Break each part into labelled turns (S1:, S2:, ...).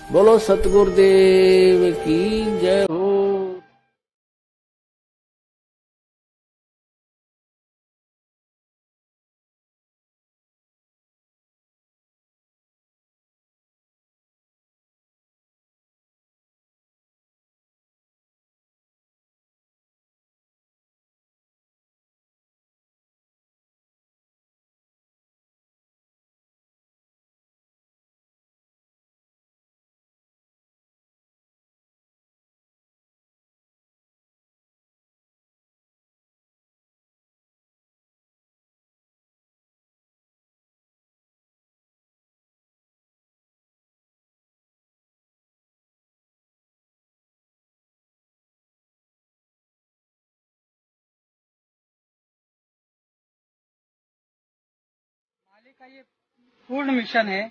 S1: बोलो सतगुरुदेव की जय हो।
S2: मालिक का ये पूर्ण मिशन है।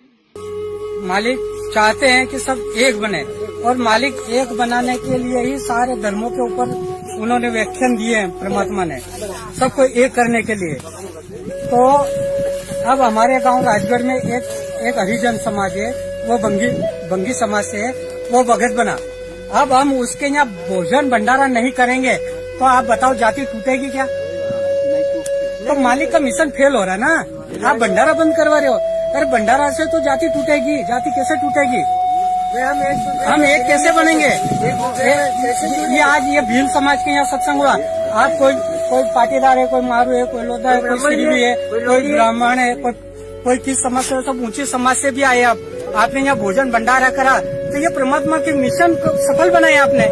S2: मालिक चाहते हैं कि सब एक बने और मालिक एक बनाने के लिए ही सारे धर्मों के ऊपर उन्होंने व्याख्यान दिए हैं। परमात्मा ने सबको एक करने के लिए। तो अब हमारे गांव राजगढ़ में एक हरिजन समाज है, वो बंगी समाज से है, वो भगत बना। अब हम उसके यहाँ भोजन भंडारा नहीं करेंगे तो आप बताओ जाति टूटेगी क्या? तो मालिक का मिशन फेल हो रहा है ना। आप भंडारा बंद करवा रहे हो। अरे भंडारा से तो जाति टूटेगी। जाति कैसे टूटेगी? हम एक कैसे बनेंगे? ये आज ये भील समाज के यहाँ सत्संग हुआ। आप कोई पाटीदार है, कोई मारू है, कोई लोधा है, कोई सिरवी है, कोई ब्राह्मण है, कोई किस समाज से, सब ऊंची समाज से भी आए। आपने यहाँ भोजन भंडारा करा तो ये परमात्मा के मिशन को सफल बनाया आपने।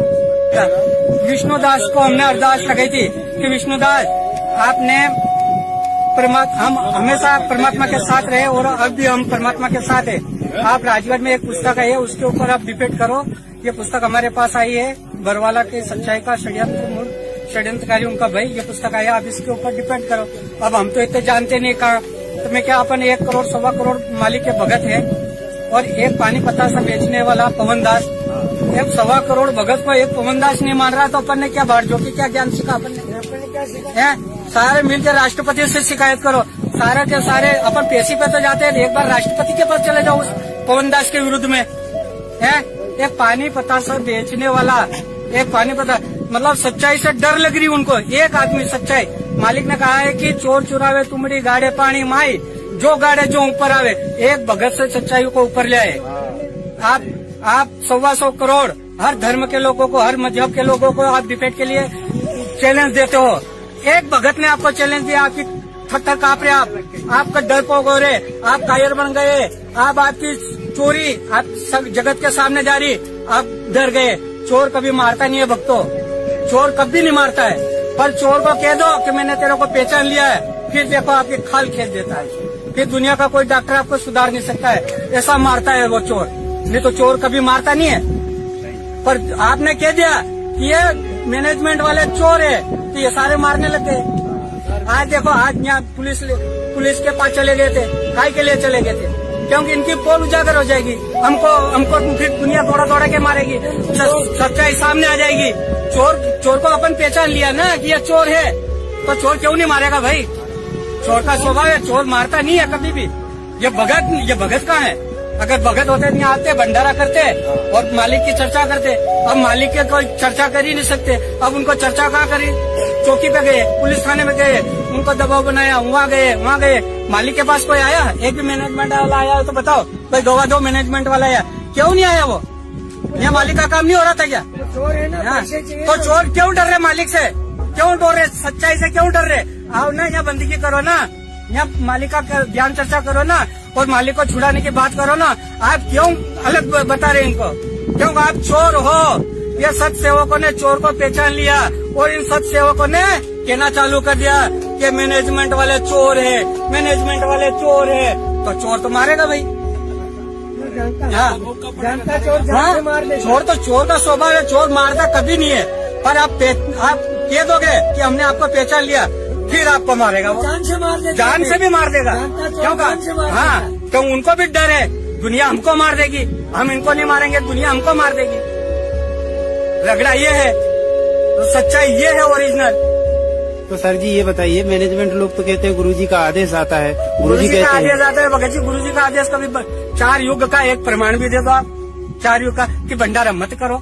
S2: विष्णुदास को हमने अरदास लगाई थी कि विष्णुदास आपने हम हमेशा परमात्मा के साथ रहे और अब भी हम परमात्मा के साथ है। आप राजगढ़ में एक पुस्तक है, उसके ऊपर आप डिपेंड करो। ये पुस्तक हमारे पास आई है, बरवाला के सच्चाई का षड्यंत्रकारी उनका भाई, ये पुस्तक आई है, आप इसके ऊपर डिपेंड करो। अब हम तो इतने जानते नहीं कहा तो मैं क्या, अपन 1 करोड़ 1.25 करोड़ मालिक के भगत है और एक पानी पत्ता सा बेचने वाला पवन दास, एक 1.25 करोड़ भगत को एक पवन दास नहीं मान रहा तो अपन ने क्या बाढ़ जो क्या ज्ञान सीखा? अपन ने क्या सीखा? सारे मिलकर राष्ट्रपति से शिकायत करो। सारे के सारे अपन पेशी पे तो जाते हैं, एक बार राष्ट्रपति के पास चले जाओ उस पवन दास के विरुद्ध में। है एक पानी पता से बेचने वाला, एक पानी पता, मतलब सच्चाई से डर लग रही उनको। एक आदमी सच्चाई, मालिक ने कहा है कि चोर चुरावे तुमड़ी गाड़े पानी माई, जो गाड़े जो ऊपर आवे। एक भगत से सच्चाई को ऊपर ले आए। आप 125 करोड़ हर धर्म के लोगों को, हर मजहब के लोगों को आप डिबेट के लिए चैलेंज देते हो। एक भगत ने आपको चैलेंज दिया, आपकी थर कांप रहे, आपका डर पोग हो रहे, आप कायर बन गए, आपकी चोरी आप सब जगत के सामने जा रही, आप डर गए। चोर कभी मारता नहीं है भक्तों, चोर कभी नहीं मारता है। पर चोर को कह दो कि मैंने तेरे को पहचान लिया है, फिर देखो आपकी खाल खींच देता है। फिर दुनिया का कोई डॉक्टर आपको सुधार नहीं सकता है, ऐसा मारता है वो चोर। नहीं तो चोर कभी मारता नहीं है। पर आपने कह दिया कि ये मैनेजमेंट वाले चोर है तो ये सारे मारने लग गए। आज देखो, आज यहाँ पुलिस के पास चले गए थे, काय के लिए चले गए थे? क्योंकि इनकी पोल उजागर हो जाएगी, हमको फिर दुनिया दौड़ा के मारेगी, सच्चाई सामने आ जाएगी। चोर को अपन पहचान लिया ना कि ये चोर है, तो चोर क्यों नहीं मारेगा भाई? चोर का स्वभाव है, चोर मारता नहीं है कभी भी। ये भगत कहाँ है? अगर भगत होते नहीं आते, भंडारा करते और मालिक की चर्चा करते। अब मालिक के कोई चर्चा कर ही नहीं सकते। अब उनको चर्चा कहाँ करी? चौकी पे गए, पुलिस थाने में गए, उनको दबाव बनाया, वहाँ गए। मालिक के पास कोई आया? एक भी मैनेजमेंट वाला आया तो बताओ, भाई गवा दो मैनेजमेंट वाला आया, क्यों नहीं आया? वो यहाँ मालिक का काम नहीं हो रहा था क्या? चोर है ना, तो चोर क्यों डर रहे मालिक से? क्यों डर रहे? सच्चाई से क्यों डर रहे? आओ ना, यहाँ बंदगी करो ना, यहाँ मालिक का ज्ञान चर्चा करो ना और मालिक को छुड़ाने की बात करो ना। आप क्यों अलग बता रहे इनको? क्यों आप चोर हो? ये सत सेवकों ने चोर को पहचान लिया और इन सत सेवकों ने कहना चालू कर दिया कि मैनेजमेंट वाले चोर है, मैनेजमेंट वाले चोर है। तो चोर तो मारेगा भाई। चोर तो चोर का स्वभाव है, चोर मारता कभी नहीं है। पर आप कह दोगे कि हमने आपको पहचान लिया, फिर आपको मारेगा वो, जान से भी मार देगा। क्यों? हाँ, क्यों? उनको भी डर है, दुनिया हमको मार देगी, हम इनको नहीं मारेंगे, दुनिया हमको मार देगी। रगड़ा ये है, तो सच्चाई ये है ओरिजिनल।
S3: तो सर जी ये बताइए, मैनेजमेंट लोग तो कहते हैं गुरुजी का आदेश आता है,
S2: गुरुजी का आदेश आता है। भगत जी, गुरुजी का आदेश कभी 4 युग का एक प्रमाण भी दे दो आप 4 युग का कि भंडारा मत करो।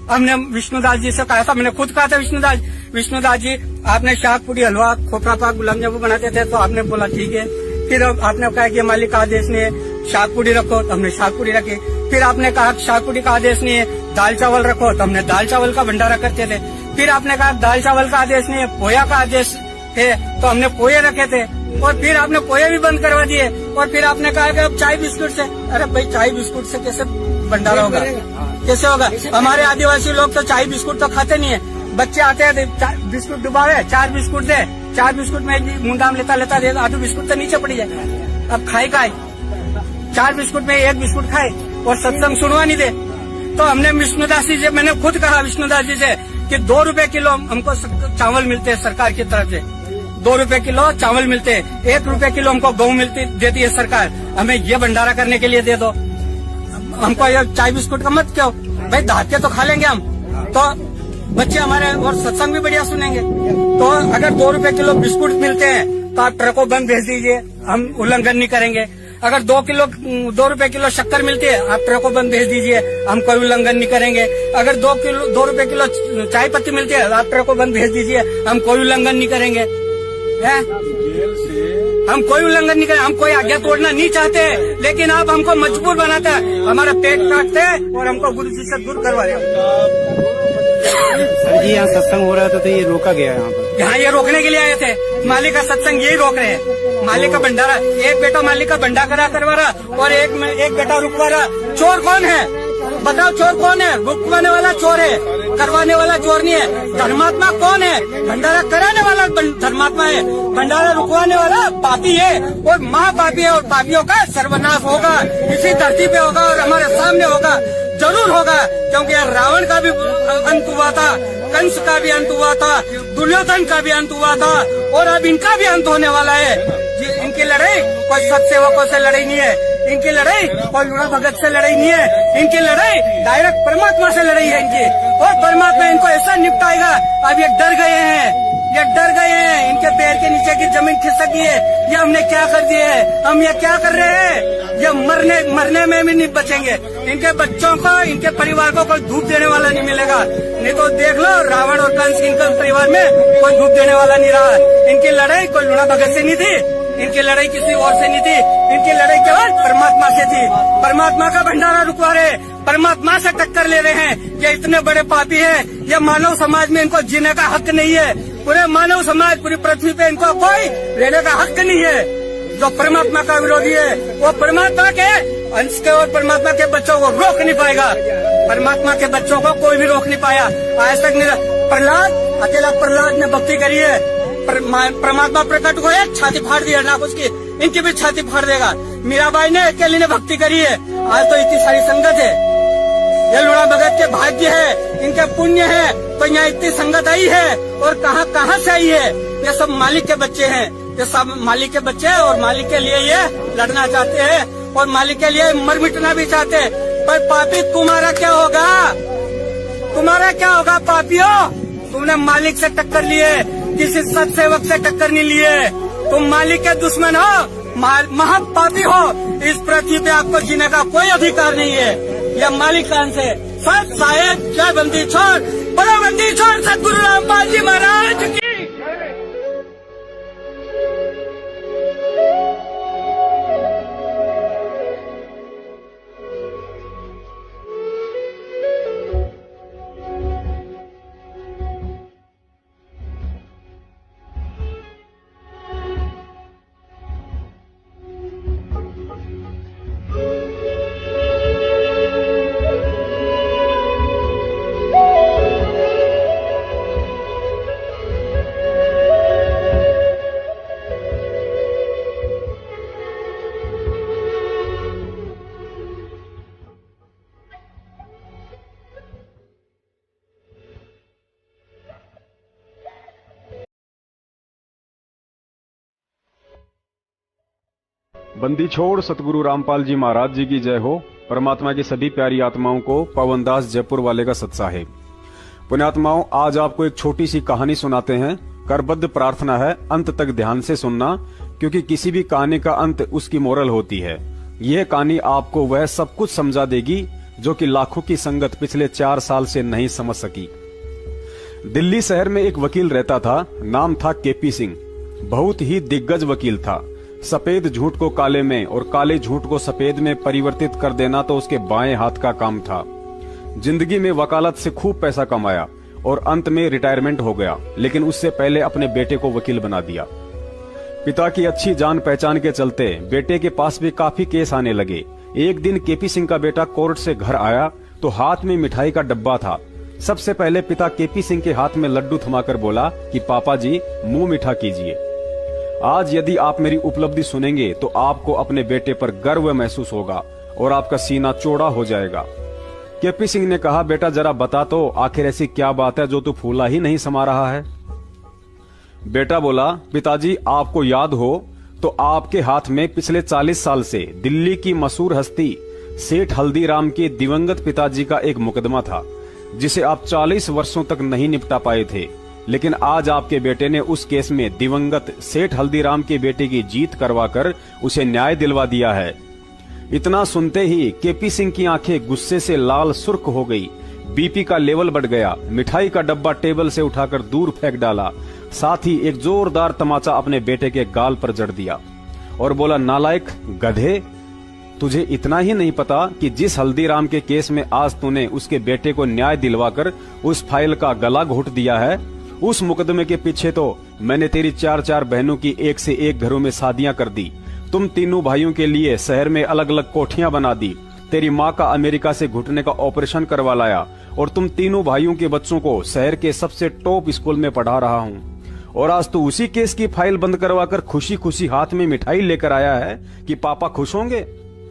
S2: हमने विष्णुदास जी से कहा था, मैंने खुद कहा था विष्णुदास जी आपने शाक पूरी हलवा खोपरा पाक गुलाब जामुन बनाते थे, तो आपने बोला ठीक है। फिर आपने कहा कि मालिक का आदेश नहीं है शाक पूरी रखो, तो हमने शाक पूरी रखी। फिर आपने कहा शाक पूरी का आदेश नहीं है दाल चावल रखो, तो हमने दाल चावल का भंडारा करते थे। फिर आपने कहा दाल चावल का आदेश नहीं है पोया का आदेश है, तो हमने पोहे रखे थे। और फिर आपने पोहे भी बंद करवा दिए। और फिर आपने कहा कि अब चाय बिस्कुट से, अरे भाई चाय बिस्कुट से कैसे भंडारा होगा, कैसे होगा? हमारे आदिवासी लोग तो चाय बिस्कुट तो खाते नहीं है। बच्चे आते हैं बिस्कुट डुबावे, 4 बिस्कुट दे, 4 बिस्कुट में मुंडाम लेता दे, आधु बिस्कुट तो नीचे पड़ी जाए। अब खाए 4 बिस्कुट में 1 बिस्कुट खाए और सत्संग सुनवा नहीं दे। तो हमने विष्णुदास जी से, मैंने खुद कहा विष्णुदास जी से कि 2 रुपए किलो हमको चावल मिलते हैं सरकार की तरफ से, 2 रुपए किलो चावल मिलते हैं, 1 रुपए किलो हमको गेहूं देती है सरकार, हमें ये भंडारा करने के लिए दे दो। हमको ये चाय बिस्कुट का मत क्यों भाई, धाके तो खा लेंगे हम, तो बच्चे हमारे और सत्संग भी बढ़िया सुनेंगे। तो अगर 2 रुपए किलो बिस्कुट मिलते हैं तो आप ट्रकों बंद भेज दीजिए, हम उल्लंघन नहीं करेंगे। अगर 2 रुपए किलो शक्कर मिलती है आप ट्रकों बंद भेज दीजिए, हम कोई उल्लंघन नहीं करेंगे। अगर 2 रुपए किलो चाय पत्ती मिलती है आप ट्रकों बंद भेज दीजिए, हम कोई उल्लंघन नहीं करेंगे। हम कोई उल्लंघन नहीं करें, हम कोई आज्ञा तोड़ना नहीं चाहते, लेकिन आप हमको मजबूर बनाते हैं, हमारा पेट काटते हैं और हमको गुरु जी से दूर करवा रहे हो।
S3: सर जी यहाँ सत्संग हो रहा था तो ये रोका गया यहाँ
S2: ये रोकने के लिए आए थे। मालिक का सत्संग यही रोक रहे हैं। मालिक का भंडारा, एक बेटा मालिक का भंडारा करवा रहा और एक बेटा रुकवा रहा। चोर कौन है बताओ, चोर कौन है? रुकवाने वाला चोर है, करवाने वाला चोर नहीं है। धर्मात्मा कौन है? भंडारा कराने वाला धर्मात्मा है, भंडारा रुकवाने वाला पापी है और महापापी है। और पापियों का सर्वनाश होगा, इसी धरती पे होगा और हमारे सामने होगा, जरूर होगा। क्योंकि रावण का भी अंत हुआ था, कंस का भी अंत हुआ था, दुर्योधन का भी अंत हुआ था और अब इनका भी अंत होने वाला है। इनकी लड़ाई कोई सत्सेवकों से लड़ाई नहीं है, इनकी लड़ाई कोई लूणा भगत से लड़ाई नहीं है, इनकी लड़ाई डायरेक्ट परमात्मा से लड़ाई है इनकी। और परमात्मा इनको ऐसा निपटाएगा। अब ये डर गए हैं, ये डर गए हैं, इनके पैर के नीचे की जमीन खिसक गई है। ये हमने क्या कर दिए है, हम ये क्या कर रहे हैं? ये मरने में भी नहीं बचेंगे। इनके बच्चों को, इनके परिवार को कोई धूप देने वाला नहीं मिलेगा। नहीं तो देख लो रावण और कंस, इनके परिवार में कोई धूप देने वाला नहीं रहा। इनकी लड़ाई कोई लूणा भगत से नहीं थी, इनकी लड़ाई किसी और से नहीं थी, इनकी लड़ाई केवल परमात्मा से थी। परमात्मा का भंडारा रुकवा रहे, परमात्मा से टक्कर ले रहे हैं। ये इतने बड़े पापी है, ये मानव समाज में इनको जीने का हक नहीं है। पूरे मानव समाज, पूरी पृथ्वी पे इनको कोई रहने का हक नहीं है। जो परमात्मा का विरोधी है वो परमात्मा के अंश के और परमात्मा के बच्चों को रोक नहीं पाएगा। परमात्मा के बच्चों को कोई भी रोक नहीं पाया आज तक। प्रहलाद, अकेला प्रहलाद ने भक्ति करी है, परमात्मा प्रकट हुए, छाती फाड़ दिया ना उसकी, इनकी भी छाती फाड़ देगा। मीराबाई ने अकेली ने भक्ति करी है, आज तो इतनी सारी संगत है। ये लूणा भगत के भाग्य है, इनके पुण्य है, तो यहाँ इतनी संगत आई है। और कहाँ से आई है? ये सब मालिक के बच्चे हैं, ये सब मालिक के बच्चे हैं और मालिक के लिए ये लड़ना चाहते हैं और मालिक के लिए मर मिटना भी चाहते हैं। पर पापी तुम्हारा क्या होगा? तुम्हारा क्या होगा पापियों? तुमने मालिक से टक्कर लिए, किसी सत्सेवक से टक्कर नहीं लिए। तुम मालिक के दुश्मन हो, महापापी हो। इस पृथ्वी पे आपको जीने का कोई अधिकार नहीं है। यह मालिक कान से सत साहेब जय बंदी छोड़, बड़ा बंदी छोड़, सतगुरु रामपाल जी महाराज की।
S4: बंदी छोड़ सतगुरु रामपाल जी महाराज जी की जय हो। परमात्मा की सभी प्यारी आत्माओं को पवनदास जयपुर वाले का सत साहेब। पुण्यात्माओं, आज आपको एक छोटी सी कहानी सुनाते हैं। करबद्ध प्रार्थना है अंत तक ध्यान से सुनना, क्योंकि किसी भी कहानी का अंत उसकी मोरल होती है। यह कहानी आपको वह सब कुछ समझा देगी जो कि लाखों की संगत पिछले 4 साल से नहीं समझ सकी। दिल्ली शहर में एक वकील रहता था, नाम था केपी सिंह। बहुत ही दिग्गज वकील था। सफेद झूठ को काले में और काले झूठ को सफेद में परिवर्तित कर देना तो उसके बाएं हाथ का काम था। जिंदगी में वकालत से खूब पैसा कमाया और अंत में रिटायरमेंट हो गया, लेकिन उससे पहले अपने बेटे को वकील बना दिया। पिता की अच्छी जान पहचान के चलते बेटे के पास भी काफी केस आने लगे। एक दिन केपी सिंह का बेटा कोर्ट से घर आया तो हाथ में मिठाई का डब्बा था। सबसे पहले पिता केपी सिंह के हाथ में लड्डू थमाकर बोला कि पापा जी मुंह मीठा कीजिए। आज यदि आप मेरी उपलब्धि सुनेंगे तो आपको अपने बेटे पर गर्व महसूस होगा और आपका सीना चौड़ा हो जाएगा। केपी सिंह ने कहा, बेटा जरा बता तो आखिर ऐसी क्या बात है जो तू फूला ही नहीं समा रहा है। बेटा बोला, पिताजी आपको याद हो तो आपके हाथ में पिछले 40 साल से दिल्ली की मशहूर हस्ती सेठ हल्दीराम के दिवंगत पिताजी का एक मुकदमा था, जिसे आप 40 वर्षों तक नहीं निपटा पाए थे। लेकिन आज आपके बेटे ने उस केस में दिवंगत सेठ हल्दीराम के बेटे की जीत करवाकर उसे न्याय दिलवा दिया है। इतना सुनते ही केपी सिंह की आंखें गुस्से से लाल सुर्ख हो गई। बीपी का लेवल बढ़ गया। मिठाई का डब्बा टेबल से उठाकर दूर फेंक डाला। साथ ही एक जोरदार तमाचा अपने बेटे के गाल पर जड़ दिया और बोला, नालायक गधे, तुझे इतना ही नहीं पता कि जिस हल्दीराम के केस में आज तूने उसके बेटे को न्याय दिलवाकर उस फाइल का गला घोट दिया है, उस मुकदमे के पीछे तो मैंने तेरी 4 बहनों की एक से एक घरों में शादियां कर दी। तुम तीनों भाइयों के लिए शहर में अलग अलग कोठियां बना दी। तेरी माँ का अमेरिका से घुटने का ऑपरेशन करवा लाया और तुम तीनों भाइयों के बच्चों को शहर के सबसे टॉप स्कूल में पढ़ा रहा हूँ। और आज तो उसी केस की फाइल बंद करवाकर खुशी खुशी हाथ में मिठाई लेकर आया है कि पापा खुश होंगे।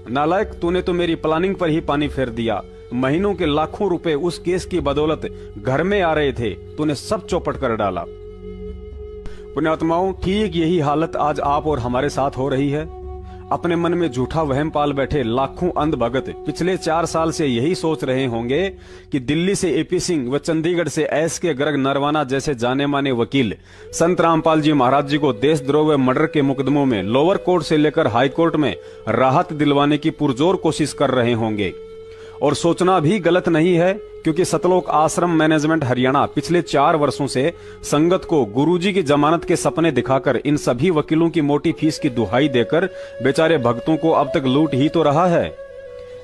S4: नालायक, तूने तो मेरी प्लानिंग पर ही पानी फेर दिया। महीनों के लाखों रुपए उस केस की बदौलत घर में आ रहे थे, तूने सब चौपट कर डाला। पुण्यात्माओं, ठीक यही हालत आज आप और हमारे साथ हो रही है। अपने मन में झूठा वहम पाल बैठे लाखों अंध भगत पिछले 4 साल से यही सोच रहे होंगे कि दिल्ली से एपी सिंह व चंडीगढ़ से एस के गर्ग नरवाना जैसे जाने माने वकील संत रामपाल जी महाराज जी को देशद्रोह व मर्डर के मुकदमों में लोअर कोर्ट से लेकर हाई कोर्ट में राहत दिलवाने की पुरजोर कोशिश कर रहे होंगे। और सोचना भी गलत नहीं है, क्योंकि सतलोक आश्रम मैनेजमेंट हरियाणा पिछले 4 वर्षों से संगत को गुरुजी की जमानत के सपने दिखाकर इन सभी वकीलों की मोटी फीस की दुहाई देकर बेचारे भक्तों को अब तक लूट ही तो रहा है।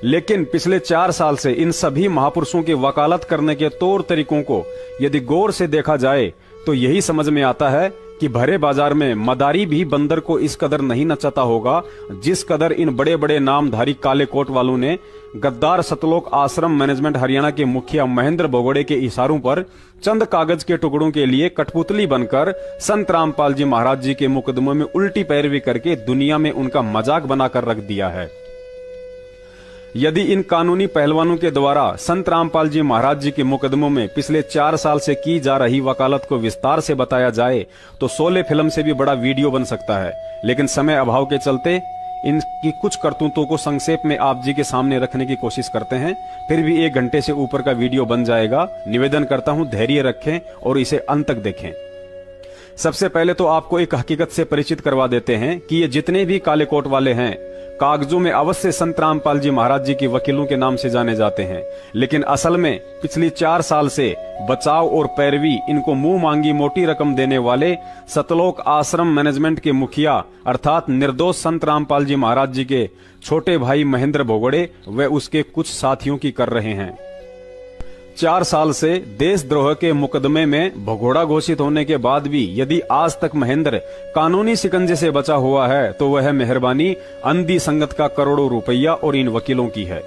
S4: लेकिन पिछले 4 साल से इन सभी महापुरुषों के वकालत करने के तौर तरीकों को यदि गौर से देखा जाए तो यही समझ में आता है कि भरे बाजार में मदारी भी बंदर को इस कदर नहीं नचाता होगा जिस कदर इन बड़े बड़े नामधारी काले कोट वालों ने गद्दार सतलोक आश्रम मैनेजमेंट हरियाणा के मुखिया महेंद्र भगोड़े के इशारों पर चंद कागज के टुकड़ों के लिए कठपुतली बनकर संत रामपाल जी महाराज जी के मुकदमों में उल्टी पैरवी करके दुनिया में उनका मजाक बनाकर रख दिया है। यदि इन कानूनी पहलवानों के द्वारा संत रामपाल जी महाराज जी के मुकदमों में पिछले 4 साल से की जा रही वकालत को विस्तार से बताया जाए तो 16 फिल्म से भी बड़ा वीडियो बन सकता है। लेकिन समय अभाव के चलते इनकी कुछ करतूतों को संक्षेप में आप जी के सामने रखने की कोशिश करते हैं। फिर भी 1 घंटे से ऊपर का वीडियो बन जाएगा। निवेदन करता हूं, धैर्य रखें और इसे अंत तक देखें। सबसे पहले तो आपको एक हकीकत से परिचित करवा देते हैं कि ये जितने भी काले कोट वाले हैं कागजों में अवश्य संत रामपाल जी महाराज जी के वकीलों के नाम से जाने जाते हैं, लेकिन असल में पिछली 4 साल से बचाव और पैरवी इनको मुंह मांगी मोटी रकम देने वाले सतलोक आश्रम मैनेजमेंट के मुखिया अर्थात निर्दोष संत रामपाल जी महाराज जी के छोटे भाई महेंद्र भगोड़े व उसके कुछ साथियों की कर रहे हैं। 4 साल से देशद्रोह के मुकदमे में भगोड़ा घोषित होने के बाद भी यदि आज तक महेंद्र कानूनी शिकंजे से बचा हुआ है तो वह मेहरबानी अंधी संगत का करोड़ों रुपया और इन वकीलों की है।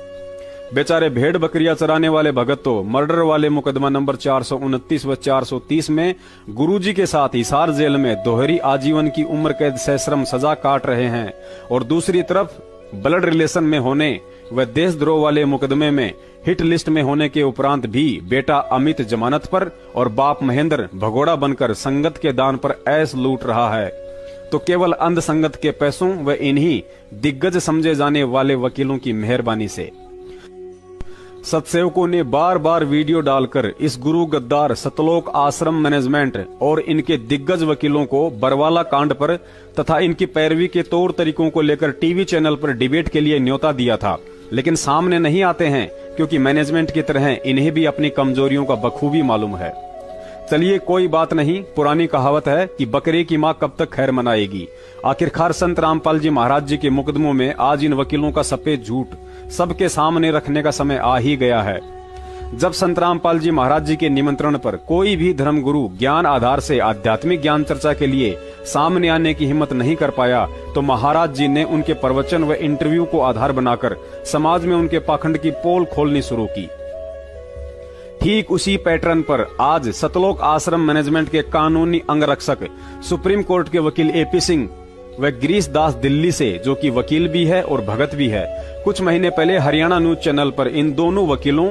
S4: बेचारे भेड़ बकरियां चराने वाले भगत तो मर्डर वाले मुकदमा नंबर 429 व 430 में गुरुजी के साथ हिसार जेल में दोहरी आजीवन की उम्र कैद सश्रम सजा काट रहे हैं, और दूसरी तरफ ब्लड रिलेशन में होने व देशद्रोह वाले मुकदमे में हिट लिस्ट में होने के उपरांत भी बेटा अमित जमानत पर और बाप महेंद्र भगोड़ा बनकर संगत के दान पर ऐश लूट रहा है। तो केवल अंध संगत के पैसों व इन्हीं दिग्गज समझे जाने वाले वकीलों की मेहरबानी से सत्सेवकों ने बार बार वीडियो डालकर इस गुरु गद्दार सतलोक आश्रम मैनेजमेंट और इनके दिग्गज वकीलों को बरवाला कांड पर तथा इनकी पैरवी के तौर तरीकों को लेकर टीवी चैनल पर डिबेट के लिए न्योता दिया था, लेकिन सामने नहीं आते हैं क्योंकि मैनेजमेंट की तरह इन्हें भी अपनी कमजोरियों का बखूबी मालूम है। चलिए कोई बात नहीं, पुरानी कहावत है कि बकरे की मां कब तक खैर मनाएगी। आखिरकार संत रामपाल जी महाराज जी के मुकदमों में आज इन वकीलों का सफेद झूठ सबके सामने रखने का समय आ ही गया है। जब संत रामपाल जी महाराज जी के निमंत्रण पर कोई भी धर्मगुरु ज्ञान आधार से आध्यात्मिक ज्ञान चर्चा के लिए सामने आने की हिम्मत नहीं कर पाया, तो महाराज जी ने उनके प्रवचन व इंटरव्यू को आधार बनाकर समाज में उनके पाखंड की पोल खोलनी शुरू की। ठीक उसी पैटर्न पर आज सतलोक आश्रम मैनेजमेंट के कानूनी अंगरक्षक सुप्रीम कोर्ट के वकील एपी सिंह व गिरीश दास दिल्ली से, जो कि वकील भी है और भगत भी है, कुछ महीने पहले हरियाणा न्यूज चैनल पर इन दोनों वकीलों,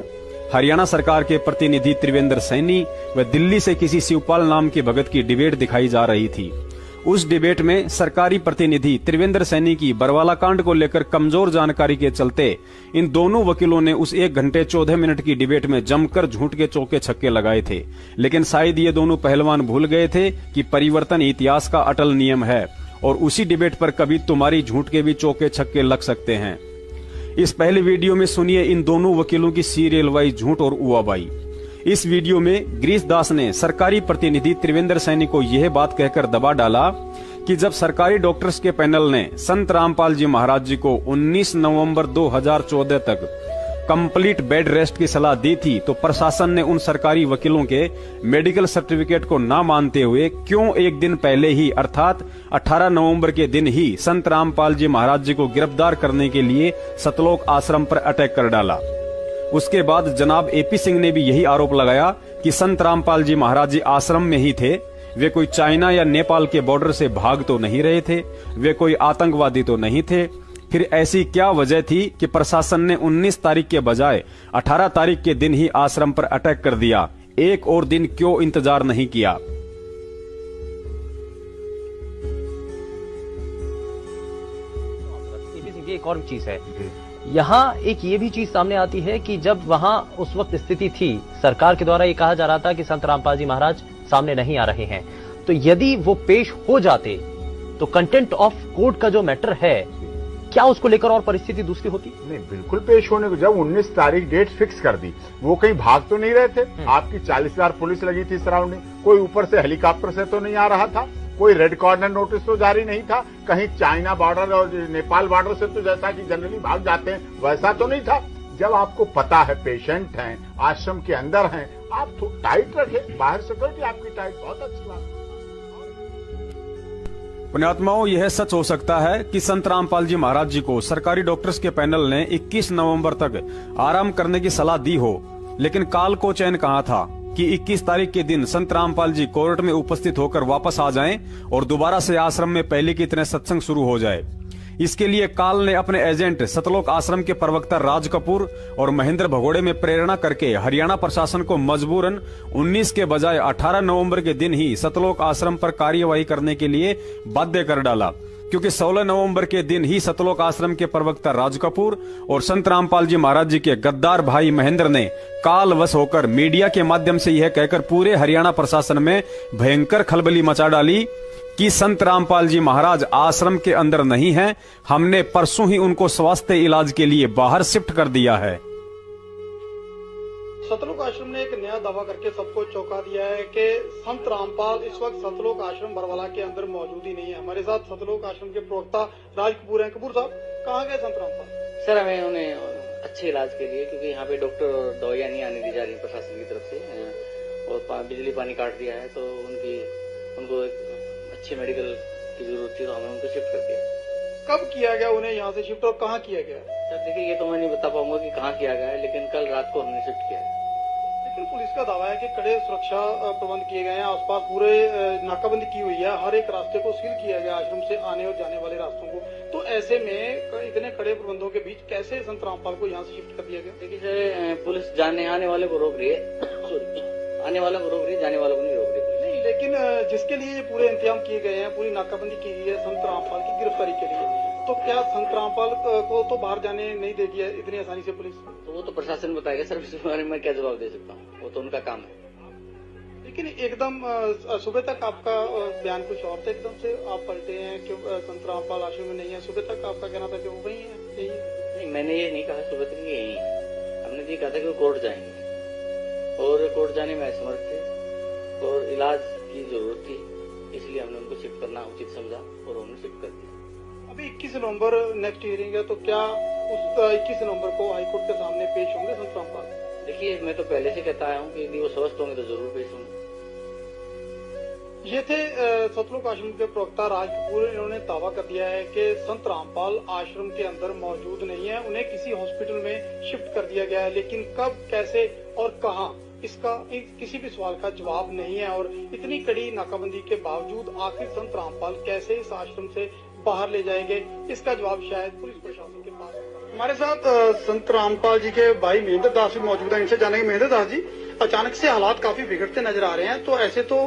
S4: हरियाणा सरकार के प्रतिनिधि त्रिवेंद्र सैनी व दिल्ली से किसी शिवपाल नाम के भगत की डिबेट दिखाई जा रही थी। उस डिबेट में सरकारी प्रतिनिधि त्रिवेंद्र सैनी की बरवाला कांड को लेकर कमजोर जानकारी के चलते इन दोनों वकीलों ने उस 1 घंटे 14 मिनट की डिबेट में जमकर झूठ के चौके छक्के लगाए थे। लेकिन शायद ये दोनों पहलवान भूल गए थे कि परिवर्तन इतिहास का अटल नियम है और उसी डिबेट पर कभी तुम्हारी झूठ के भी चौके छक्के लग सकते हैं। इस पहले वीडियो में सुनिए इन दोनों वकीलों की सीरियल वाइज झूठ और उवाबाई। इस वीडियो में गिरीश दास ने सरकारी प्रतिनिधि त्रिवेंद्र सैनी को यह बात कहकर दबा डाला कि जब सरकारी डॉक्टर्स के पैनल ने संत रामपाल जी महाराज जी को 19 नवंबर 2014 तक कंप्लीट बेड रेस्ट की सलाह दी थी, तो प्रशासन ने उन सरकारी वकीलों के मेडिकल सर्टिफिकेट को ना मानते हुए क्यों एक दिन पहले ही अर्थात 18 नवंबर के दिन ही संत रामपाल जी महाराज जी को गिरफ्तार करने के लिए सतलोक आश्रम पर अटैक कर डाला। उसके बाद जनाब एपी सिंह ने भी यही आरोप लगाया कि संत रामपाल जी महाराज जी आश्रम में ही थे, वे कोई चाइना या नेपाल के बॉर्डर से भाग तो नहीं रहे थे, वे कोई आतंकवादी तो नहीं थे। फिर ऐसी क्या वजह थी कि प्रशासन ने 19 तारीख के बजाय 18 तारीख के दिन ही आश्रम पर अटैक कर दिया? एक और दिन क्यों इंतजार नहीं किया?
S5: एक और चीज है, यहाँ एक ये भी चीज सामने आती है कि जब वहां उस वक्त स्थिति थी, सरकार के द्वारा ये कहा जा रहा था कि संत रामपाल जी महाराज सामने नहीं आ रहे हैं, तो यदि वो पेश हो जाते तो कंटेंट ऑफ कोर्ट का जो मैटर है, क्या उसको लेकर और परिस्थिति दूसरी होती?
S6: नहीं, बिल्कुल पेश होने को। जब 19 तारीख डेट फिक्स कर दी, वो कहीं भाग तो नहीं रहे थे। आपकी 40,000 पुलिस लगी थी सराउंडिंग, कोई ऊपर से हेलीकॉप्टर से तो नहीं आ रहा था, कोई रेड कॉर्नर नोटिस तो जारी नहीं था, कहीं चाइना बॉर्डर और नेपाल बॉर्डर से तो जैसा कि जनरली भाग जाते हैं वैसा तो नहीं था। जब आपको पता है पेशेंट हैं, आश्रम के अंदर हैं, आप तो टाइट रखें, बाहर सिक्योरिटी आपकी टाइट, बहुत अच्छी बात।
S4: पुण्यात्माओं, यह सच हो सकता है कि संत रामपाल जी महाराज जी को सरकारी डॉक्टर्स के पैनल ने 21 नवंबर तक आराम करने की सलाह दी हो, लेकिन काल को चैन कहा था कि 21 तारीख के दिन संत रामपाल जी कोर्ट में उपस्थित होकर वापस आ जाएं और दोबारा से आश्रम में पहले की तरह सत्संग शुरू हो जाए। इसके लिए काल ने अपने एजेंट सतलोक आश्रम के प्रवक्ता राज कपूर और महेंद्र भगोड़े में प्रेरणा करके हरियाणा प्रशासन को मजबूरन 19 के बजाय 18 नवंबर के दिन ही सतलोक आश्रम पर कार्यवाही करने के लिए बाध्य कर डाला, क्योंकि 16 नवंबर के दिन ही सतलोक आश्रम के प्रवक्ता राज कपूर और संत रामपाल जी महाराज जी के गद्दार भाई महेंद्र ने कालवश होकर मीडिया के माध्यम से यह कहकर पूरे हरियाणा प्रशासन में भयंकर खलबली मचा डाली कि संत रामपाल जी महाराज आश्रम के अंदर नहीं हैं, हमने परसों ही उनको स्वास्थ्य इलाज के लिए बाहर शिफ्ट कर दिया है।
S7: सतलोक आश्रम ने एक नया दावा करके सबको चौंका दिया है कि संत रामपाल इस वक्त सतलोक आश्रम बरवाला के अंदर मौजूद ही नहीं है। हमारे साथ सतलोक आश्रम के प्रवक्ता राज कपूर हैं। कपूर साहब, कहाँ गए संत रामपाल?
S1: सर, हमें उन्हें अच्छे इलाज के लिए, क्योंकि यहाँ पे डॉक्टर और दवाइयाँ नहीं आने दी जा रही प्रशासन की तरफ से, और बिजली पानी काट दिया है, तो उनको एक अच्छे मेडिकल की जरूरत थी, तो हमने उनको शिफ्ट कर दिया।
S7: कब किया गया उन्हें यहाँ से शिफ्ट और कहाँ किया गया?
S1: सर देखिए, ये तो मैं नहीं बता पाऊंगा कि कहाँ किया गया है, लेकिन कल रात को हमने शिफ्ट किया है।
S7: लेकिन पुलिस का दावा है कि कड़े सुरक्षा प्रबंध किए गए हैं, आसपास पूरे नाकाबंदी की हुई है, हर एक रास्ते को सील किया गया आश्रम से आने और जाने वाले रास्तों को। तो ऐसे में इतने कड़े प्रबंधों के बीच कैसे संत रामपाल को यहाँ से शिफ्ट कर दिया गया?
S1: देखिए सर, पुलिस आने वाले को रोक रही है, आने वाले को रोक रही है, जाने वालों को नहीं रोक रही।
S7: नहीं, लेकिन जिसके लिए ये पूरे इंतजाम किए गए हैं, पूरी नाकाबंदी की गई है संत रामपाल की गिरफ्तारी के लिए, तो क्या संत रामपाल को तो बाहर जाने नहीं देगी है इतनी आसानी से पुलिस?
S1: तो वो तो प्रशासन बताएगा सर, इस बारे में क्या जवाब दे सकता हूँ, वो तो उनका काम है।
S7: लेकिन एकदम सुबह तक आपका बयान कुछ और था, एकदम से आप पलटे हैं कि संत रामपाल आश्रम में नहीं है। सुबह तक आपका कहना था कि वो वही है, यही है।
S1: नहीं, मैंने ये नहीं कहा सुबह तक यही है। हमने ये कहा था कि वो कोर्ट जाएंगे और कोर्ट जाने में असमर्थ थे और इलाज की जरूरत थी, इसलिए हमने उनको शिफ्ट करना उचित समझा और हमने शिफ्ट कर दिया।
S7: अभी 21 नवंबर नेक्स्ट हियरिंग है, तो क्या उस 21 नवंबर को हाईकोर्ट के सामने पेश होंगे संत रामपाल?
S1: देखिए, मैं तो पहले से कहता आया हूँ कि यदि वो स्वस्थ होंगे तो जरूर पेश होंगे।
S7: ये थे सतलोक आश्रम के प्रवक्ता राज कपूर। इन्होंने दावा कर दिया है कि संत रामपाल आश्रम के अंदर मौजूद नहीं है, उन्हें किसी हॉस्पिटल में शिफ्ट कर दिया गया है, लेकिन कब, कैसे और कहां, इसका किसी भी सवाल का जवाब नहीं है। और इतनी कड़ी नाकाबंदी के बावजूद आखिर संत रामपाल कैसे इस आश्रम से बाहर ले जाएंगे, इसका जवाब शायद पुलिस प्रशासन के पास होगा। हमारे साथ संत रामपाल जी के भाई महेंद्र दास भी मौजूद है, इनसे जानेंगे। महेंद्र दास जी, अचानक से हालात काफी बिगड़ते नजर आ रहे हैं, तो ऐसे तो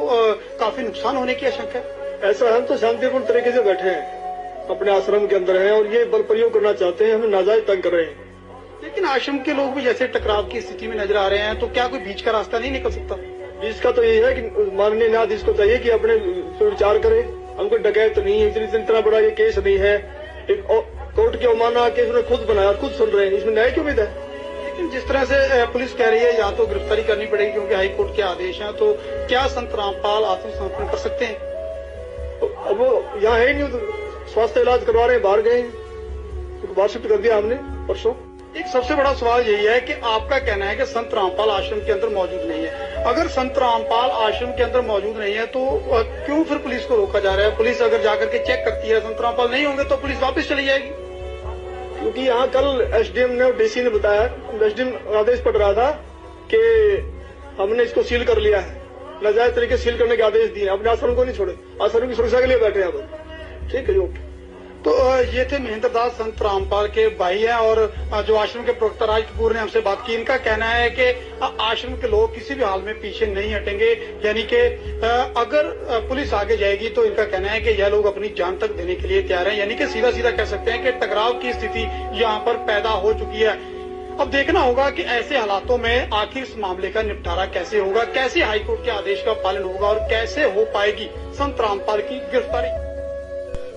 S7: काफी नुकसान होने की आशंका है।
S8: ऐसा हम तो शांतिपूर्ण तरीके से बैठे हैं, अपने आश्रम के अंदर हैं और ये बल प्रयोग करना चाहते हैं, हमें नाजायज तंग कर रहे हैं।
S7: लेकिन आश्रम के लोग भी जैसे टकराव की स्थिति में नजर आ रहे हैं, तो क्या कोई बीच का रास्ता नहीं निकल सकता?
S8: बीच का तो यही है कि माननीय न्यायाधीश को चाहिए कि अपने विचार करे। हमको डकैत नहीं है, इतना बड़ा ये केस नहीं है, एक कोर्ट की अवमानना केस उन्होंने खुद बनाया, खुद सुन रहे हैं, इसमें न्याय की उम्मीद है।
S7: लेकिन जिस तरह से पुलिस कह रही है या तो गिरफ्तारी करनी पड़ेगी क्योंकि हाईकोर्ट के आदेश हैं, तो क्या संत रामपाल आत्मसमर्पण कर सकते हैं?
S8: अब वो यहाँ है नहीं, तो स्वास्थ्य इलाज करवा रहे हैं, बाहर गए हैं, बाहर शिफ्ट कर दिया हमने परसों।
S7: एक सबसे बड़ा सवाल यही है कि आपका कहना है कि संत रामपाल आश्रम के अंदर मौजूद नहीं है। अगर संत रामपाल आश्रम के अंदर मौजूद नहीं है तो क्यों फिर पुलिस को रोका जा रहा है? पुलिस अगर जाकर के चेक करती है, संत रामपाल नहीं होंगे तो पुलिस वापस चली जाएगी।
S8: क्योंकि यहाँ कल एसडीएम ने और डीसी ने बताया, एसडीएम आदेश पड़ रहा था कि हमने इसको सील कर लिया है, नाजायज तरीके से सील करने के आदेश दिए, अपने आश्रम को नहीं छोड़े, आश्रम की सुरक्षा के लिए बैठे हैं। ठीक है जी, ओके।
S7: तो ये थे महेंद्र दास, संत रामपाल के भाई हैं और जो आश्रम के प्रवक्ता राज कपूर ने हमसे बात की। इनका कहना है कि आश्रम के लोग किसी भी हाल में पीछे नहीं हटेंगे, यानी कि अगर पुलिस आगे जाएगी तो इनका कहना है कि यह लोग अपनी जान तक देने के लिए तैयार हैं। यानी कि सीधा सीधा कह सकते हैं कि टकराव की स्थिति यहाँ पर पैदा हो चुकी है। अब देखना होगा कि ऐसे हालातों में आखिर इस मामले का निपटारा कैसे होगा, कैसे हाईकोर्ट के आदेश का पालन होगा और कैसे हो पाएगी संत रामपाल की गिरफ्तारी।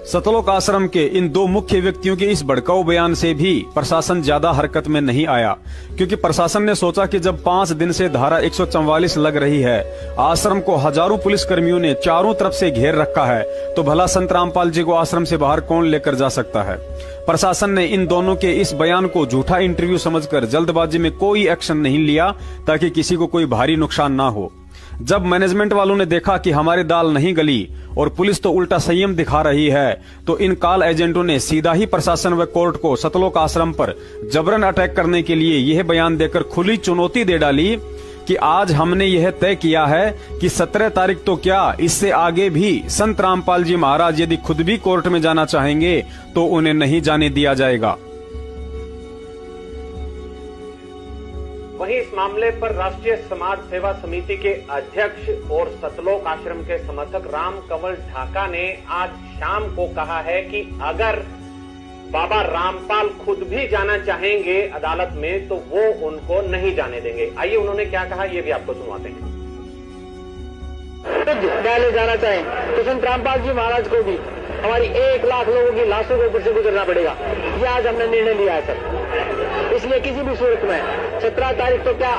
S4: सतलोक आश्रम के इन दो मुख्य व्यक्तियों के इस भड़काऊ बयान से भी प्रशासन ज्यादा हरकत में नहीं आया, क्योंकि प्रशासन ने सोचा कि जब 5 दिन से धारा 144 लग रही है, आश्रम को हजारों पुलिसकर्मियों ने चारों तरफ से घेर रखा है, तो भला संत रामपाल जी को आश्रम से बाहर कौन लेकर जा सकता है। प्रशासन ने इन दोनों के इस बयान को झूठा इंटरव्यू समझकर जल्दबाजी में कोई एक्शन नहीं लिया ताकि किसी को कोई भारी नुकसान ना हो। जब मैनेजमेंट वालों ने देखा कि हमारी दाल नहीं गली और पुलिस तो उल्टा संयम दिखा रही है, तो इन काल एजेंटों ने सीधा ही प्रशासन व कोर्ट को सतलोक आश्रम पर जबरन अटैक करने के लिए यह बयान देकर खुली चुनौती दे डाली कि आज हमने यह तय किया है कि 17 तारीख तो क्या, इससे आगे भी संत रामपाल जी महाराज यदि खुद भी कोर्ट में जाना चाहेंगे तो उन्हें नहीं जाने दिया जाएगा।
S5: वहीं इस मामले पर राष्ट्रीय समाज सेवा समिति के अध्यक्ष और सतलोक आश्रम के समर्थक राम कंवल ढाका ने आज शाम को कहा है कि अगर बाबा रामपाल खुद भी जाना चाहेंगे अदालत में तो वो उनको नहीं जाने देंगे। आइए उन्होंने क्या कहा ये भी आपको सुनवाते हैं।
S8: पहले जाना चाहें तो संत रामपाल जी महाराज को भी हमारी 1 लाख लोगों की लाशों के ऊपर से गुजरना पड़ेगा, ये आज हमने निर्णय लिया है सर। इसलिए किसी भी सूरत में 17 तारीख तो क्या,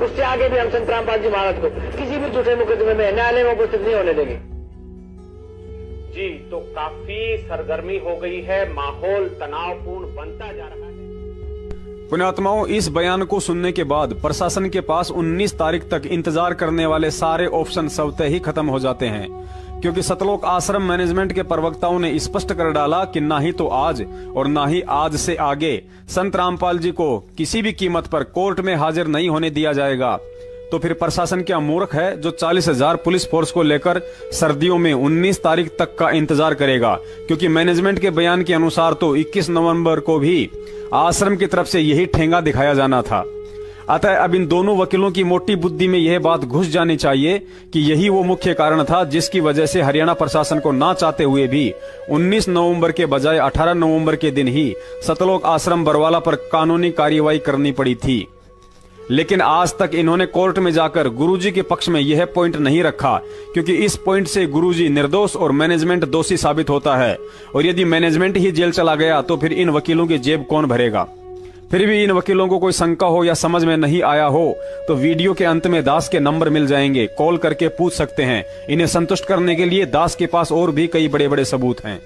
S8: उससे आगे भी हम संत रामपाल जी महाराज को किसी भी झूठे मुकदमे में न्यायालय में उपस्थित नहीं होने देंगे।
S5: जी, तो काफी सरगर्मी हो गई है, माहौल तनावपूर्ण बनता जा रहा है।
S4: पुण्यात्माओं, इस बयान को सुनने के बाद प्रशासन के पास 19 तारीख तक इंतजार करने वाले सारे ऑप्शन स्वतः ही खत्म हो जाते हैं, क्योंकि सतलोक आश्रम मैनेजमेंट के प्रवक्ताओं ने स्पष्ट कर डाला कि ना ही तो आज और ना ही आज से आगे संत रामपाल जी को किसी भी कीमत पर कोर्ट में हाजिर नहीं होने दिया जाएगा। तो फिर प्रशासन क्या मूर्ख है जो 40,000 पुलिस फोर्स को लेकर सर्दियों में 19 तारीख तक का इंतजार करेगा, क्योंकि मैनेजमेंट के बयान के अनुसार तो 21 नवंबर को भी आश्रम की तरफ से यही ठेंगा दिखाया जाना था। अतः अब इन दोनों वकीलों की मोटी बुद्धि में यह बात घुस जानी चाहिए कि यही वो मुख्य कारण था जिसकी वजह से हरियाणा प्रशासन को ना चाहते हुए भी 19 नवंबर के बजाय 18 नवंबर के दिन ही सतलोक आश्रम बरवाला पर कानूनी कार्रवाई करनी पड़ी थी। लेकिन आज तक इन्होंने कोर्ट में जाकर गुरुजी के पक्ष में यह पॉइंट नहीं रखा, क्योंकि इस पॉइंट से गुरुजी निर्दोष और मैनेजमेंट दोषी साबित होता है, और यदि मैनेजमेंट ही जेल चला गया तो फिर इन वकीलों की जेब कौन भरेगा। फिर भी इन वकीलों को कोई शंका हो या समझ में नहीं आया हो तो वीडियो के अंत में दास के नंबर मिल जाएंगे, कॉल करके पूछ सकते हैं। इन्हें संतुष्ट करने के लिए दास के पास और भी कई बड़े बड़े सबूत हैं।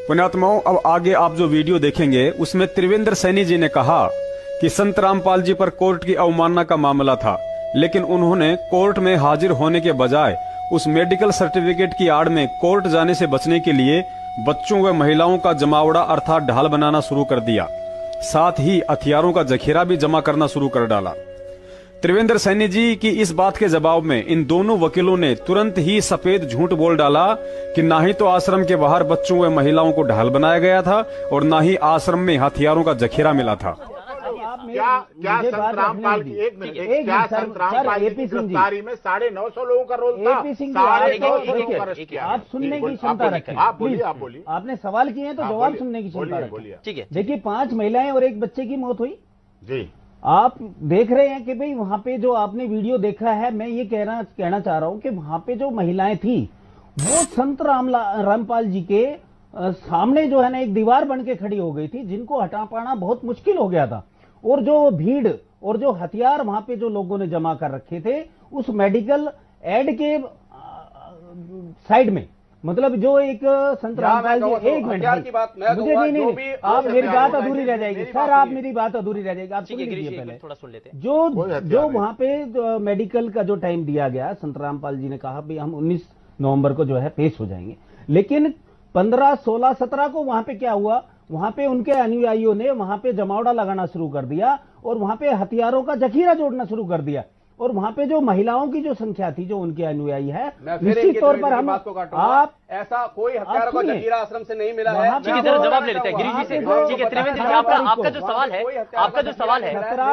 S4: पुण्यात्माओं, अब आगे आप जो वीडियो देखेंगे उसमें त्रिवेंद्र सैनी जी ने कहा कि संत रामपाल जी पर कोर्ट की अवमानना का मामला था, लेकिन उन्होंने कोर्ट में हाजिर होने के बजाय उस मेडिकल सर्टिफिकेट की आड़ में कोर्ट जाने से बचने के लिए बच्चों व महिलाओं का जमावड़ा अर्थात ढाल बनाना शुरू कर दिया। साथ ही हथियारों का जखीरा भी जमा करना शुरू कर डाला। त्रिवेंद्र सैनी जी की इस बात के जवाब में इन दोनों वकीलों ने तुरंत ही सफेद झूठ बोल डाला कि ना ही तो आश्रम के बाहर बच्चों व महिलाओं को ढाल बनाया गया था और ना ही आश्रम में हथियारों का जखीरा मिला था।
S6: क्या संत रामपाल की एक मिनट क्या संत रामपाल की गिरफ्तारी में 950 लोगों का रोल था? 950 लोगों का अरेस्ट किया।
S2: आप सुनने की क्षमता रखें।
S6: आप बोलिए।
S2: आपने सवाल किए हैं तो जवाब सुनने की क्षमता रखें।
S5: ठीक है।
S2: देखिए, 5 महिलाएं और 1 बच्चे की मौत हुई
S6: जी।
S2: आप देख रहे हैं कि भाई वहां पे जो आपने वीडियो देखा है, मैं ये कहना चाह रहा हूं कि वहां पे जो महिलाएं थी वो संत रामपाल जी के सामने जो है ना एक दीवार बन के खड़ी हो गई थी, जिनको हटा पाना बहुत मुश्किल हो गया था। और जो भीड़ और जो हथियार वहां पे जो लोगों ने जमा कर रखे थे उस मेडिकल एड के साइड में, मतलब जो एक संत रामपाल जी, एक मिनट मुझे नहीं, आप मेरी बात अधूरी रह जाएगी सर, आप मेरी बात अधूरी रह जाएगी। आप सुन लीजिए पहले,
S5: थोड़ा सुन लेते हैं।
S2: जो वहां पे मेडिकल का जो टाइम दिया गया, संत रामपाल जी ने कहा भाई हम 19 नवंबर को जो है पेश हो जाएंगे, लेकिन 15, 16, 17 को वहां पे क्या हुआ, वहां पे उनके अनुयायियों ने वहां पे जमावड़ा लगाना शुरू कर दिया और वहां पे हथियारों का जखीरा जोड़ना शुरू कर दिया। और वहां पे जो महिलाओं की जो संख्या थी जो उनके अनुयायी है, निश्चित तौर पर हम आप
S9: ऐसा कोई हथियारों का जखीरा आश्रम से नहीं मिला है।
S5: ठीक है, जरा जवाब ले लेते हैं गिरीश जी से। ठीक है त्रिवेंद्र जी, आपका जो सवाल है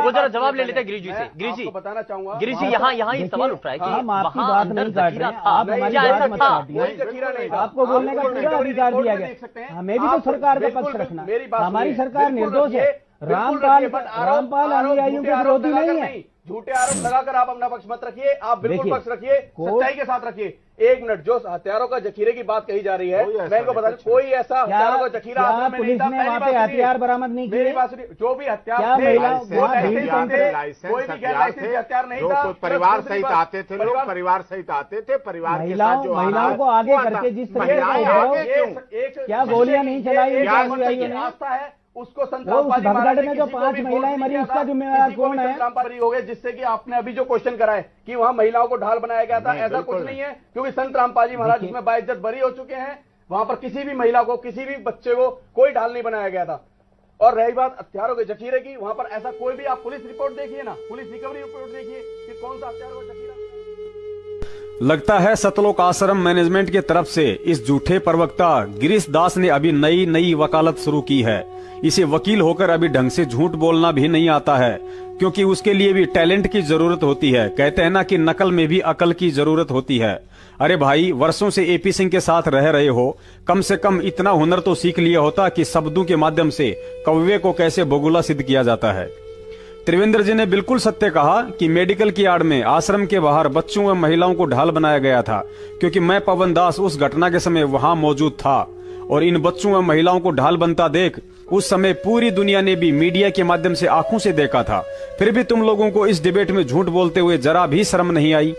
S5: वो जरा जवाब ले लेते हैं गिरीश जी से। गिरीश जी
S9: बताना चाहूंगा,
S5: गिरीश जी यहाँ ये सवाल उठ रहा है कि
S2: हम आपकी बात नहीं काट रहे हैं, आप हमारी बात मत काटिए। आपको बोलने का पूरा अधिकार दिया गया, हमें भी तो सरकार का पक्ष रखना। हमारी सरकार निर्दोष है, रामपाल अनुयायियों के विरोधी नहीं है।
S9: झूठे आरोप लगाकर आप अपना पक्ष मत रखिए, आप बिल्कुल पक्ष रखिए, सच्चाई के साथ रखिए। 1 मिनट, जो हथियारों का जखीरे की बात कही जा रही है, मैं को बता दूं कोई ऐसा हथियारों का जखीरा आश्रम में नहीं था।
S2: वहां पे हथियार बरामद नहीं किए।
S9: मेरी बात सुनिए, जो भी हथियार थे कोई भी गैर लाइसेंसी हथियार नहीं था।
S6: परिवार सहित आते थे लोग, परिवार सहित आते थे, परिवार के साथ जो
S2: महिलाओं को आगे करके जिस तरीके क्या गोलियां नहीं चलाई
S9: आस्था है उसको संत
S2: रामपाल जी में जो 5 महिलाएं मरी उसका जिम्मेवार कौन है?
S9: रामपाल हो गए, जिससे कि आपने अभी जो क्वेश्चन करा है कि वहां महिलाओं को ढाल बनाया गया था, ऐसा कुछ नहीं है, क्योंकि संत रामपाल जी महाराज इसमें बाइज्जत बरी हो चुके हैं। वहां पर किसी भी महिला को, किसी भी बच्चे को कोई ढाल नहीं बनाया गया था। और रही बात हथियारों के जखीरे की, वहां पर ऐसा कोई भी, आप पुलिस रिपोर्ट देखिए ना, पुलिस रिकवरी रिपोर्ट देखिए कि कौन सा हथियारों का जखीरा।
S4: लगता है सतलोक आश्रम मैनेजमेंट की तरफ से इस झूठे प्रवक्ता गिरीश दास ने अभी नई वकालत शुरू की है। इसे वकील होकर अभी ढंग से झूठ बोलना भी नहीं आता है, क्योंकि उसके लिए भी टैलेंट की जरूरत होती है। कहते हैं ना कि नकल में भी अकल की जरूरत होती है। अरे भाई, वर्षों से एपी सिंह के साथ रह रहे हो, कम से कम इतना हुनर तो सीख लिया होता कि शब्दों के माध्यम से कौवे को कैसे बगुला सिद्ध किया जाता है। त्रिवेंद्र जी ने बिल्कुल सत्य कहा कि मेडिकल की आड़ में आश्रम के बाहर बच्चों व महिलाओं को ढाल बनाया गया था, क्योंकि मैं पवन दास उस घटना के समय वहां मौजूद था और इन बच्चों व महिलाओं को ढाल बनता देख उस समय पूरी दुनिया ने भी मीडिया के माध्यम से आंखों से देखा था। फिर भी तुम लोगों को इस डिबेट में झूठ बोलते हुए जरा भी शर्म नहीं आई।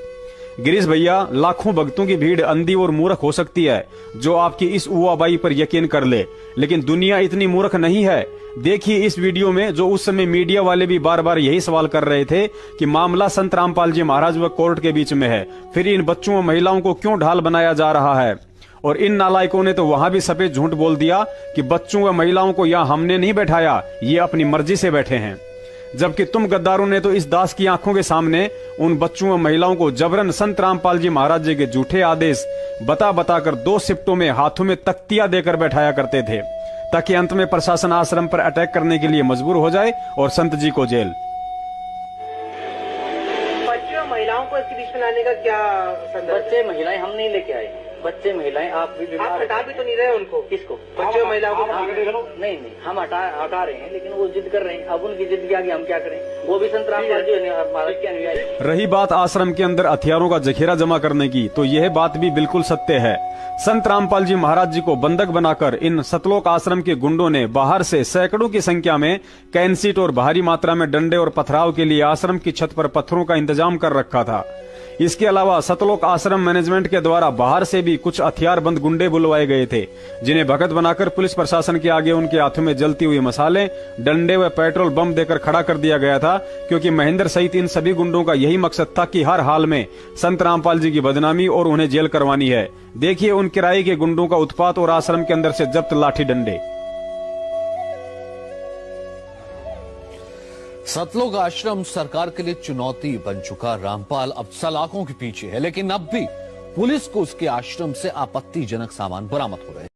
S4: गिरीश भैया, लाखों भक्तों की भीड़ अंधी और मूर्ख हो सकती है जो आपकी इस उवाबाई पर यकीन कर ले, लेकिन दुनिया इतनी मूर्ख नहीं है। देखिए इस वीडियो में जो उस समय मीडिया वाले भी बार बार यही सवाल कर रहे थे कि मामला संत रामपाल जी महाराज व कोर्ट के बीच में है, फिर इन बच्चों व महिलाओं को क्यों ढाल बनाया जा रहा है। और इन नालायकों ने तो वहां भी सफेद झूठ बोल दिया कि बच्चों व महिलाओं को यहाँ हमने नहीं बैठाया, ये अपनी मर्जी से बैठे हैं। जबकि तुम गद्दारों ने तो इस दास की आंखों के सामने उन बच्चों व महिलाओं को जबरन संत रामपाल जी महाराज जी के झूठे आदेश बता कर 2 शिफ्टों में हाथों में तख्तियां देकर बैठाया करते थे, ताकि अंत में प्रशासन आश्रम पर अटैक करने के लिए मजबूर हो जाए और संत जी को जेल।
S8: बच्चे और महिलाओं को इसके बीच में लाने का क्या संदर्भ?
S1: बच्चे महिलाएं हम नहीं लेके आए, बच्चे महिलाएं आप भी बीमार
S8: हटा भी तो नहीं रहे उनको।
S1: किसको?
S8: बच्चे महिलाओं को
S1: नहीं हम हटा रहे हैं, लेकिन वो जिद कर रहे हैं। अब उनकी जिद के आगे हम क्या करें? वो भी संत रामपाल जी महाराज के अनुयायी।
S4: रही बात आश्रम के अंदर हथियारों का जखीरा जमा करने की, तो यह बात भी बिल्कुल सत्य है। संत रामपाल जी महाराज जी को बंधक बनाकर इन सतलोक आश्रम के गुंडों ने बाहर से सैकड़ों की संख्या में कैंसीट और भारी मात्रा में डंडे और पथराव के लिए आश्रम की छत पर पत्थरों का इंतजाम कर रखा था। इसके अलावा सतलोक आश्रम मैनेजमेंट के द्वारा बाहर से भी कुछ हथियारबंद गुंडे बुलवाए गए थे, जिन्हें भगत बनाकर पुलिस प्रशासन के आगे उनके हाथों में जलती हुई मसाले, डंडे व पेट्रोल बम देकर खड़ा कर दिया गया था, क्योंकि महेंद्र सहित इन सभी गुंडों का यही मकसद था कि हर हाल में संत रामपाल जी की बदनामी और उन्हें जेल करवानी है। देखिए उन किराए के गुंडों का उत्पात और आश्रम के अंदर से जब्त लाठी डंडे।
S10: सतलोक आश्रम सरकार के लिए चुनौती बन चुका। रामपाल अब सलाखों के पीछे है, लेकिन अब भी पुलिस को उसके आश्रम से आपत्तिजनक सामान बरामद हो रहे हैं।